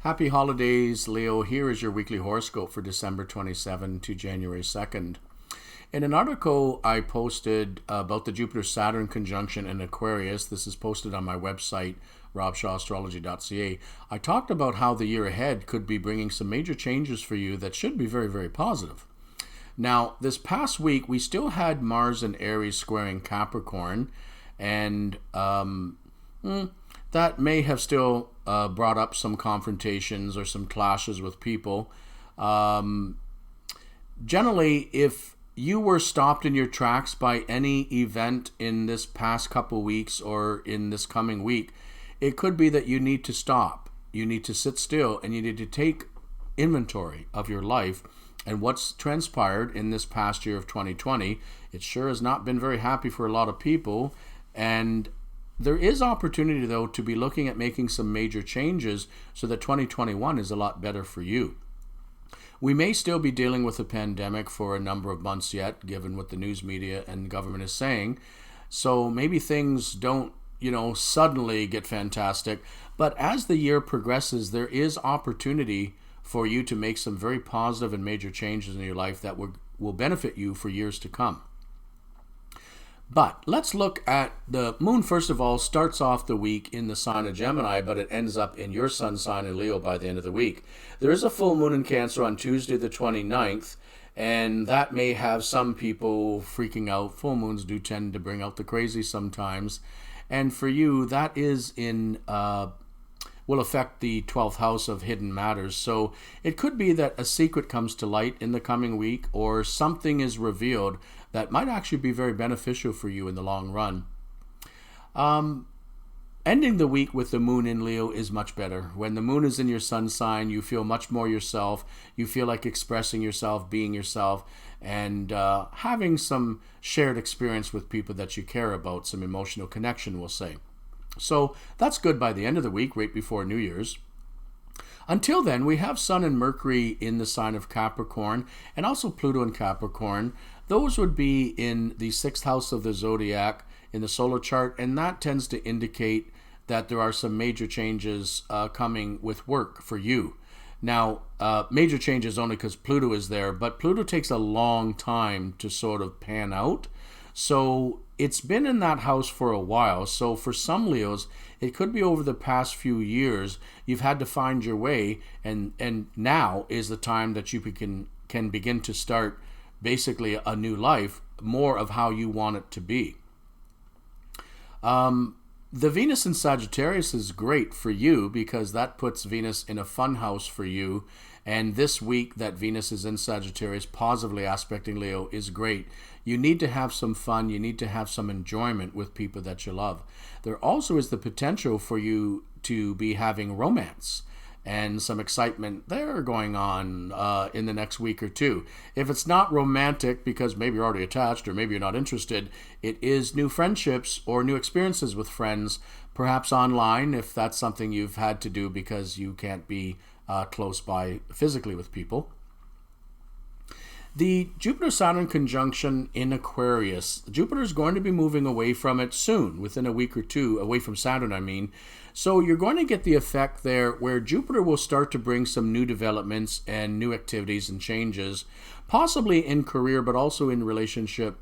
Happy holidays, Leo. Here is your weekly horoscope for December 27 to January 2nd. In an article I posted about the Jupiter-Saturn conjunction in Aquarius, this is posted on my website, robshawastrology.ca, I talked about how the year ahead could be bringing some major changes for you that should be very, very positive. Now, this past week, we still had Mars and Aries squaring Capricorn, and that may have still brought up some confrontations or some clashes with people. Generally, if you were stopped in your tracks by any event in this past couple weeks or in this coming week, it could be that you need to stop. You need to sit still and you need to take inventory of your life and what's transpired in this past year of 2020. It sure has not been very happy for a lot of people, and there is opportunity, though, to be looking at making some major changes so that 2021 is a lot better for you. We may still be dealing with a pandemic for a number of months yet, given what the news media and government is saying. So maybe things don't, suddenly get fantastic. But as the year progresses, there is opportunity for you to make some very positive and major changes in your life that will benefit you for years to come. But let's look at the moon. First of all, starts off the week in the sign of Gemini, but it ends up in your sun sign in Leo by the end of the week. There is a full moon in Cancer on Tuesday the 29th, and that may have some people freaking out. Full moons do tend to bring out the crazy sometimes. And for you, that is will affect the 12th house of hidden matters. So it could be that a secret comes to light in the coming week, or something is revealed that might actually be very beneficial for you in the long run. Ending the week with the moon in Leo is much better. When the moon is in your sun sign, you feel much more yourself. You feel like expressing yourself, being yourself, and having some shared experience with people that you care about, some emotional connection, we'll say. So that's good by the end of the week, right before New Year's. Until then, we have Sun and Mercury in the sign of Capricorn, and also Pluto in Capricorn. Those would be in the 6th house of the zodiac in the solar chart, and that tends to indicate that there are some major changes coming with work for you. Now, major changes only because Pluto is there, but Pluto takes a long time to sort of pan out. So it's been in that house for a while. So for some Leos, it could be over the past few years you've had to find your way, and now is the time that you can begin to start basically a new life, more of how you want it to be. The Venus in Sagittarius is great for you because that puts Venus in a fun house for you. And this week that Venus is in Sagittarius, positively aspecting Leo, is great. You need to have some fun. You need to have some enjoyment with people that you love. There also is the potential for you to be having romance and some excitement there going on in the next week or two. If it's not romantic because maybe you're already attached or maybe you're not interested, it is new friendships or new experiences with friends, perhaps online if that's something you've had to do because you can't be close by physically with people. The Jupiter-Saturn conjunction in Aquarius, Jupiter is going to be moving away from it soon, within a week or two, away from Saturn, I mean. So you're going to get the effect there where Jupiter will start to bring some new developments and new activities and changes, possibly in career, but also in relationship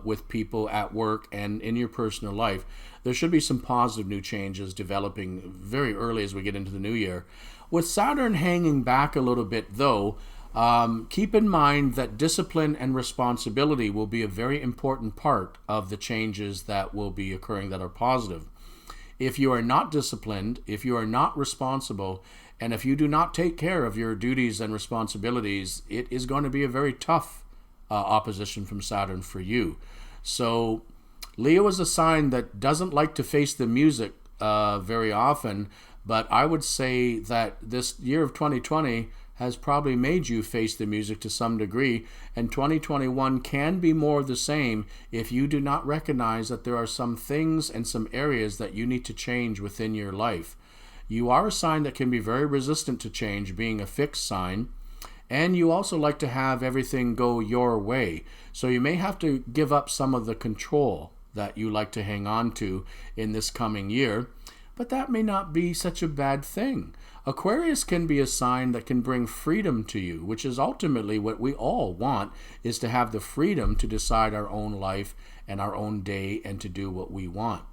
with people at work and in your personal life. There should be some positive new changes developing very early as we get into the new year. With Saturn hanging back a little bit, though, keep in mind that discipline and responsibility will be a very important part of the changes that will be occurring that are positive. If you are not disciplined, if you are not responsible, and if you do not take care of your duties and responsibilities, it is going to be a very tough opposition from Saturn for you. So Leo is a sign that doesn't like to face the music very often, but I would say that this year of 2020 has probably made you face the music to some degree, and 2021 can be more of the same if you do not recognize that there are some things and some areas that you need to change within your life. You are a sign that can be very resistant to change, being a fixed sign, and you also like to have everything go your way. So you may have to give up some of the control that you like to hang on to in this coming year, but that may not be such a bad thing. Aquarius can be a sign that can bring freedom to you, which is ultimately what we all want, is to have the freedom to decide our own life and our own day and to do what we want.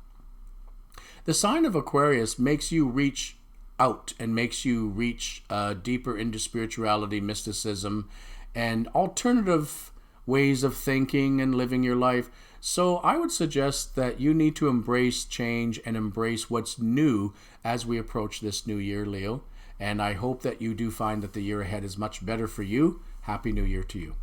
The sign of Aquarius makes you reach out and makes you reach deeper into spirituality, mysticism, and alternative ways of thinking and living your life. So I would suggest that you need to embrace change and embrace what's new as we approach this new year, Leo. And I hope that you do find that the year ahead is much better for you. Happy New Year to you.